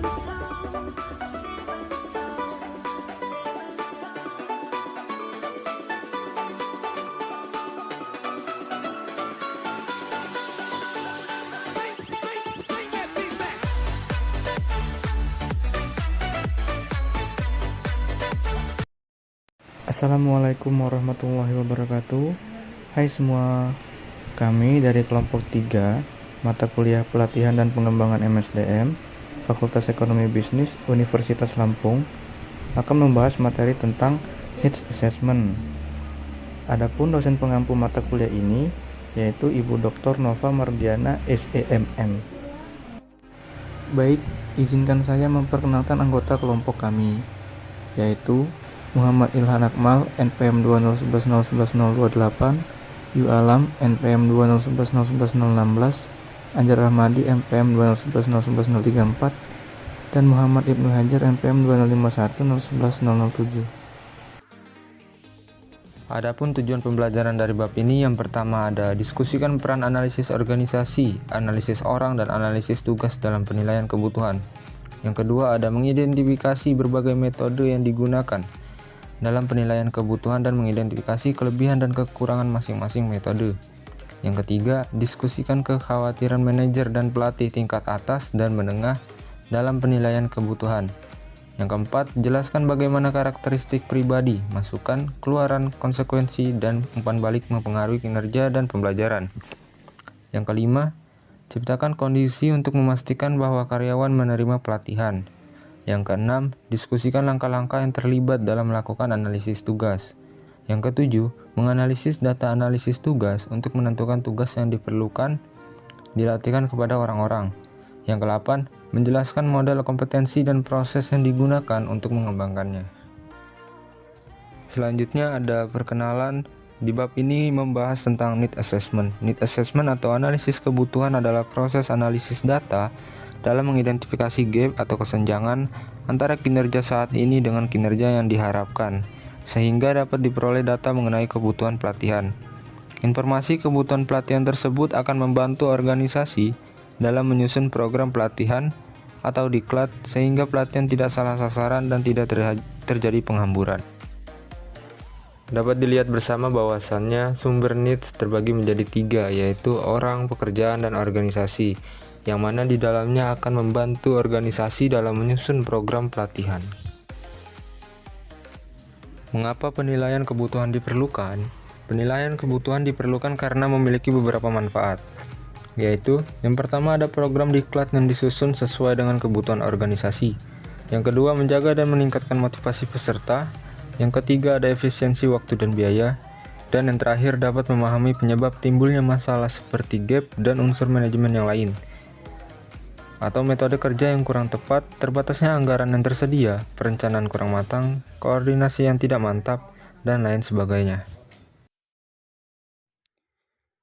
Assalamualaikum warahmatullahi wabarakatuh. Hai semua, kami dari kelompok 3 mata kuliah pelatihan dan pengembangan MSDM Fakultas Ekonomi Bisnis Universitas Lampung akan membahas materi tentang needs assessment. Adapun dosen pengampu mata kuliah ini yaitu Ibu Dr. Nova Mardiana SEMM. Baik, izinkan saya memperkenalkan anggota kelompok kami, yaitu Muhammad Ilhan Akmal NPM 201101128, Yu Alam NPM 201101116, Anjar Rahmadi NPM 201101134, dan Muhammad Ibnu Hajar NPM 205101107. Adapun tujuan pembelajaran dari bab ini yang pertama ada diskusikan peran analisis organisasi, analisis orang, dan analisis tugas dalam penilaian kebutuhan. Yang kedua ada mengidentifikasi berbagai metode yang digunakan dalam penilaian kebutuhan dan mengidentifikasi kelebihan dan kekurangan masing-masing metode. Yang ketiga, diskusikan kekhawatiran manajer dan pelatih tingkat atas dan menengah dalam penilaian kebutuhan. Yang keempat, jelaskan bagaimana karakteristik pribadi, masukan, keluaran, konsekuensi, dan umpan balik mempengaruhi kinerja dan pembelajaran. Yang kelima, ciptakan kondisi untuk memastikan bahwa karyawan menerima pelatihan. Yang keenam, diskusikan langkah-langkah yang terlibat dalam melakukan analisis tugas. Yang ketujuh, menganalisis data analisis tugas untuk menentukan tugas yang diperlukan dilatihkan kepada orang-orang. Yang kedelapan, menjelaskan model kompetensi dan proses yang digunakan untuk mengembangkannya. Selanjutnya ada perkenalan. Di bab ini membahas tentang need assessment. Need assessment atau analisis kebutuhan adalah proses analisis data dalam mengidentifikasi gap atau kesenjangan antara kinerja saat ini dengan kinerja yang diharapkan, sehingga dapat diperoleh data mengenai kebutuhan pelatihan. Informasi kebutuhan pelatihan tersebut akan membantu organisasi dalam menyusun program pelatihan atau diklat, sehingga pelatihan tidak salah sasaran dan tidak terjadi penghamburan. Dapat dilihat bersama bahwasannya sumber needs terbagi menjadi 3, yaitu orang, pekerjaan, dan organisasi, yang mana di dalamnya akan membantu organisasi dalam menyusun program pelatihan. Mengapa penilaian kebutuhan diperlukan? Penilaian kebutuhan diperlukan karena memiliki beberapa manfaat, yaitu yang pertama ada program diklat yang disusun sesuai dengan kebutuhan organisasi. Yang kedua, menjaga dan meningkatkan motivasi peserta. Yang ketiga, ada efisiensi waktu dan biaya. Dan yang terakhir, dapat memahami penyebab timbulnya masalah seperti gap dan unsur manajemen yang lain, atau metode kerja yang kurang tepat, terbatasnya anggaran yang tersedia, perencanaan kurang matang, koordinasi yang tidak mantap, dan lain sebagainya.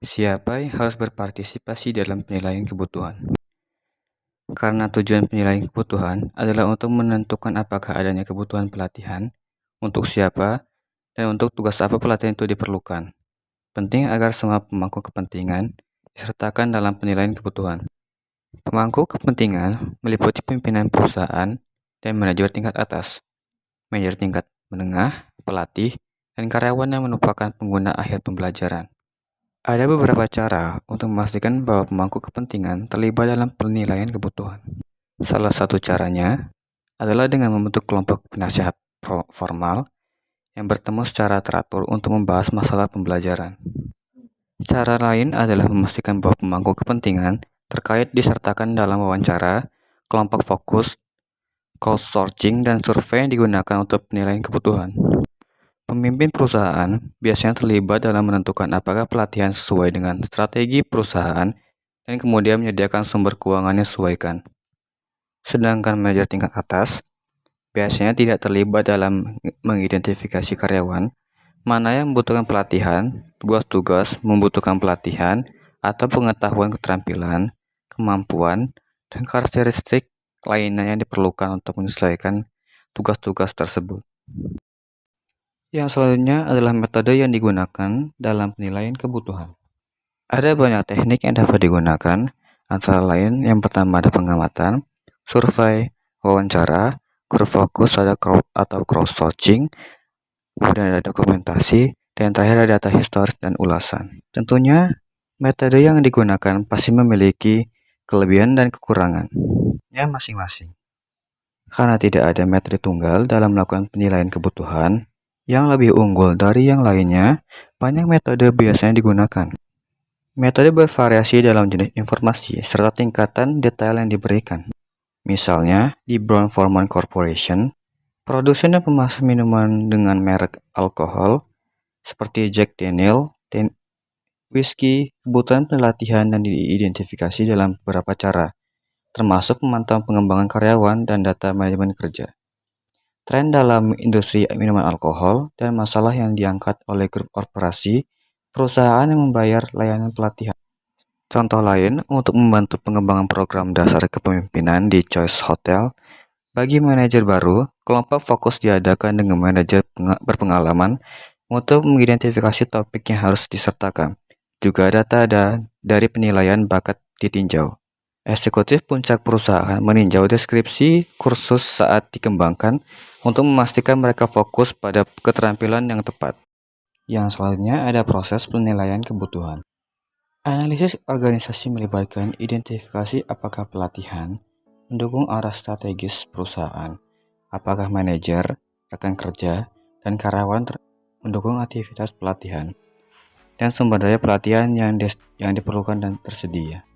Siapa yang harus berpartisipasi dalam penilaian kebutuhan? Karena tujuan penilaian kebutuhan adalah untuk menentukan apakah adanya kebutuhan pelatihan, untuk siapa, dan untuk tugas apa pelatihan itu diperlukan. Penting agar semua pemangku kepentingan disertakan dalam penilaian kebutuhan. Pemangku kepentingan meliputi pimpinan perusahaan dan manajer tingkat atas, manajer tingkat menengah, pelatih, dan karyawan yang merupakan pengguna akhir pembelajaran. Ada beberapa cara untuk memastikan bahwa pemangku kepentingan terlibat dalam penilaian kebutuhan. Salah satu caranya adalah dengan membentuk kelompok penasihat formal yang bertemu secara teratur untuk membahas masalah pembelajaran. Cara lain adalah memastikan bahwa pemangku kepentingan terkait disertakan dalam wawancara, kelompok fokus, crowdsourcing, dan survei yang digunakan untuk penilaian kebutuhan. Pemimpin perusahaan biasanya terlibat dalam menentukan apakah pelatihan sesuai dengan strategi perusahaan dan kemudian menyediakan sumber keuangan yang sesuaikan. Sedangkan manajer tingkat atas biasanya tidak terlibat dalam mengidentifikasi karyawan mana yang membutuhkan pelatihan, tugas-tugas membutuhkan pelatihan, atau pengetahuan keterampilan, kemampuan, dan karakteristik lainnya yang diperlukan untuk menyelesaikan tugas-tugas tersebut. Yang selanjutnya adalah metode yang digunakan dalam penilaian kebutuhan. Ada banyak teknik yang dapat digunakan, antara lain yang pertama ada pengamatan, survei, wawancara, grup fokus, ada atau crowdsourcing, kemudian ada dokumentasi, dan terakhir ada data historis dan ulasan. Tentunya, metode yang digunakan pasti memiliki kelebihan dan kekurangannya masing-masing. Karena tidak ada metode tunggal dalam melakukan penilaian kebutuhan, yang lebih unggul dari yang lainnya, banyak metode biasanya digunakan. Metode bervariasi dalam jenis informasi serta tingkatan detail yang diberikan. Misalnya, di Brown-Forman Corporation, produsen dan pemasok minuman dengan merek alkohol seperti Jack Daniel, whisky, kebutuhan pelatihan dan diidentifikasi dalam beberapa cara, termasuk memantau pengembangan karyawan dan data manajemen kerja. Tren dalam industri minuman alkohol dan masalah yang diangkat oleh grup korporasi, perusahaan yang membayar layanan pelatihan. Contoh lain, untuk membantu pengembangan program dasar kepemimpinan di Choice Hotel, bagi manajer baru, kelompok fokus diadakan dengan manajer berpengalaman untuk mengidentifikasi topik yang harus disertakan. Juga data dari penilaian bakat ditinjau. Eksekutif puncak perusahaan meninjau deskripsi kursus saat dikembangkan untuk memastikan mereka fokus pada keterampilan yang tepat. Yang selanjutnya ada proses penilaian kebutuhan. Analisis organisasi melibatkan identifikasi apakah pelatihan mendukung arah strategis perusahaan, apakah manajer, rekan kerja, dan karyawan mendukung aktivitas pelatihan, dan sumber daya pelatihan yang diperlukan dan tersedia.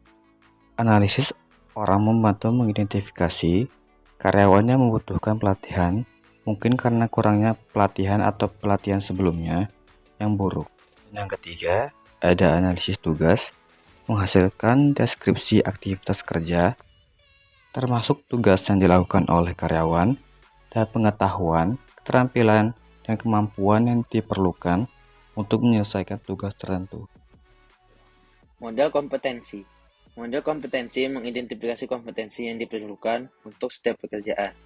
Analisis orang membantu mengidentifikasi karyawan yang membutuhkan pelatihan, mungkin karena kurangnya pelatihan atau pelatihan sebelumnya yang buruk. Yang ketiga, ada analisis tugas, menghasilkan deskripsi aktivitas kerja, termasuk tugas yang dilakukan oleh karyawan, dan pengetahuan, keterampilan, dan kemampuan yang diperlukan untuk menyelesaikan tugas tertentu. Model kompetensi. Model kompetensi mengidentifikasi kompetensi yang diperlukan untuk setiap pekerjaan.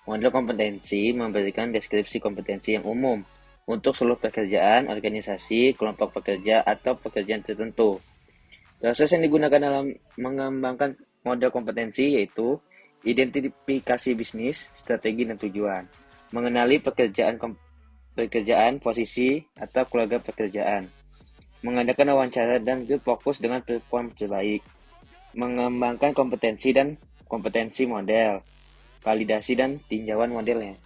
Model kompetensi memberikan deskripsi kompetensi yang umum untuk seluruh pekerjaan, organisasi, kelompok pekerja, atau pekerjaan tertentu. Proses yang digunakan dalam mengembangkan model kompetensi yaitu identifikasi bisnis, strategi, dan tujuan, mengenali pekerjaan, posisi, atau keluarga pekerjaan, mengadakan wawancara dan grup fokus dengan perform terbaik, mengembangkan kompetensi dan kompetensi model, validasi dan tinjauan modelnya.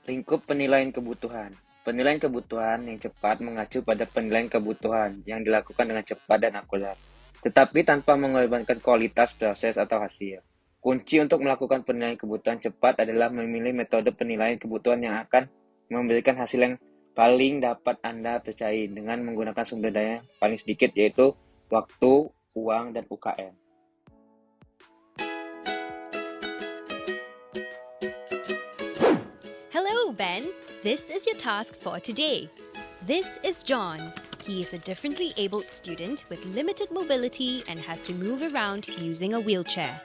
Lingkup penilaian kebutuhan. Penilaian kebutuhan yang cepat mengacu pada penilaian kebutuhan yang dilakukan dengan cepat dan akurat, tetapi tanpa mengorbankan kualitas proses atau hasil. Kunci untuk melakukan penilaian kebutuhan cepat adalah memilih metode penilaian kebutuhan yang akan memberikan hasil yang paling dapat Anda percayai dengan menggunakan sumber daya paling sedikit, yaitu waktu, uang, dan UKM. Hello, Ben. This is your task for today. This is John. He is a differently abled student with limited mobility and has to move around using a wheelchair.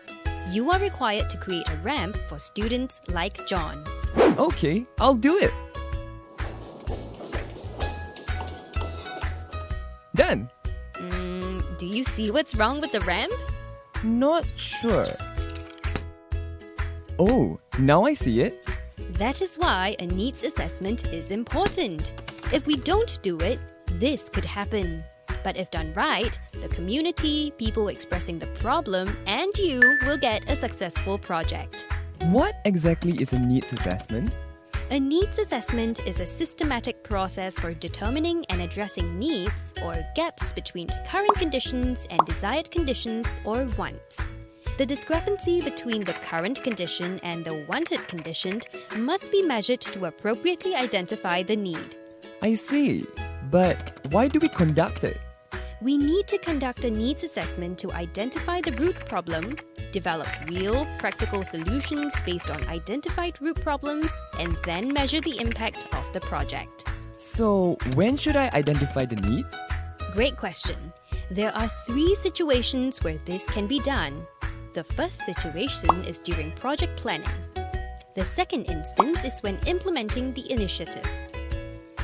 You are required to create a ramp for students like John. Okay, I'll do it. Done. Do you see what's wrong with the ramp? Not sure. Oh, now I see it. That is why a needs assessment is important. If we don't do it, this could happen. But if done right, the community, people expressing the problem, and you will get a successful project. What exactly is a needs assessment? A needs assessment is a systematic process for determining and addressing needs or gaps between current conditions and desired conditions or wants. The discrepancy between the current condition and the wanted condition must be measured to appropriately identify the need. I see. But why do we conduct it? We need to conduct a needs assessment to identify the root problem, develop real, practical solutions based on identified root problems, and then measure the impact of the project. So, when should I identify the needs? Great question. There are 3 situations where this can be done. The first situation is during project planning. The second instance is when implementing the initiative.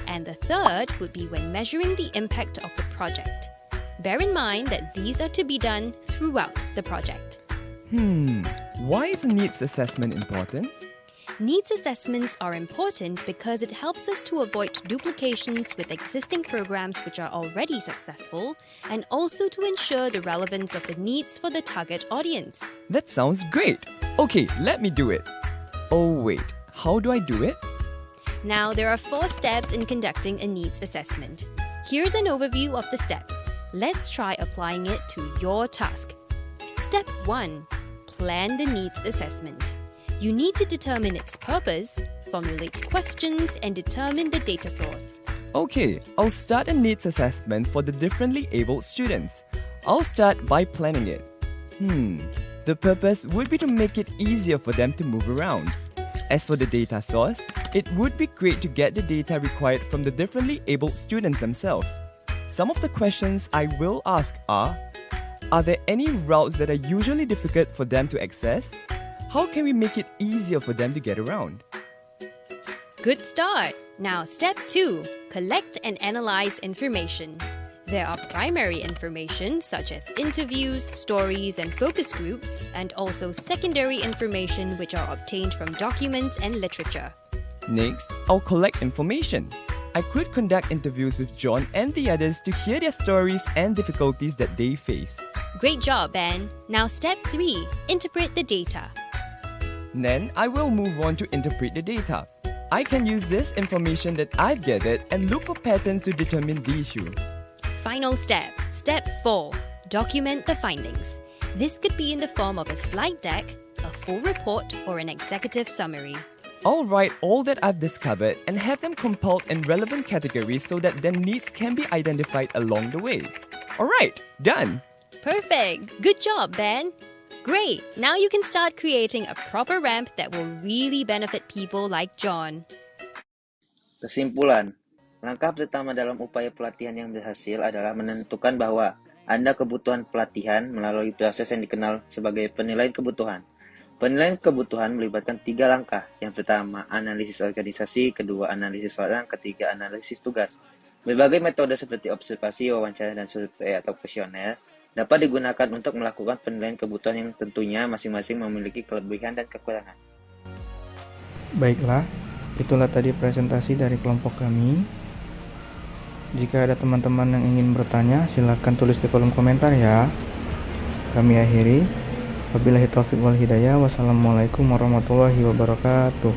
And the third would be when measuring the impact of the project. Bear in mind that these are to be done throughout the project. Why is a needs assessment important? Needs assessments are important because it helps us to avoid duplications with existing programs which are already successful, and also to ensure the relevance of the needs for the target audience. That sounds great. Okay, let me do it. Oh wait, how do I do it? Now, there are 4 steps in conducting a needs assessment. Here's an overview of the steps. Let's try applying it to your task. Step 1. Plan the needs assessment. You need to determine its purpose, formulate questions, and determine the data source. Okay, I'll start a needs assessment for the differently abled students. I'll start by planning it. The purpose would be to make it easier for them to move around. As for the data source, it would be great to get the data required from the differently abled students themselves. Some of the questions I will ask are there any routes that are usually difficult for them to access? How can we make it easier for them to get around? Good start! Now, step 2. Collect and analyze information. There are primary information such as interviews, stories, and focus groups, and also secondary information which are obtained from documents and literature. Next, I'll collect information. I could conduct interviews with John and the others to hear their stories and difficulties that they face. Great job, Ben. Now, step 3. Interpret the data. Then I will move on to interpret the data. I can use this information that I've gathered and look for patterns to determine the issue. Final step. Step 4. Document the findings. This could be in the form of a slide deck, a full report, or an executive summary. I'll write all that I've discovered and have them compiled in relevant categories so that their needs can be identified along the way. Alright, done! Perfect! Good job, Ben! Great! Now you can start creating a proper ramp that will really benefit people like John. Kesimpulan, langkah pertama dalam upaya pelatihan yang berhasil adalah menentukan bahwa Anda kebutuhan pelatihan melalui proses yang dikenal sebagai penilaian kebutuhan. Penilaian kebutuhan melibatkan 3 langkah. Yang pertama, analisis organisasi, kedua, analisis orang, ketiga, analisis tugas. Berbagai metode seperti observasi, wawancara, dan survei atau kuesioner dapat digunakan untuk melakukan penilaian kebutuhan yang tentunya masing-masing memiliki kelebihan dan kekurangan. Baiklah, itulah tadi presentasi dari kelompok kami. Jika ada teman-teman yang ingin bertanya, silakan tulis di kolom komentar ya. Kami akhiri. Wabillahi taufiq wal hidayah. Wassalamualaikum warahmatullahi wabarakatuh.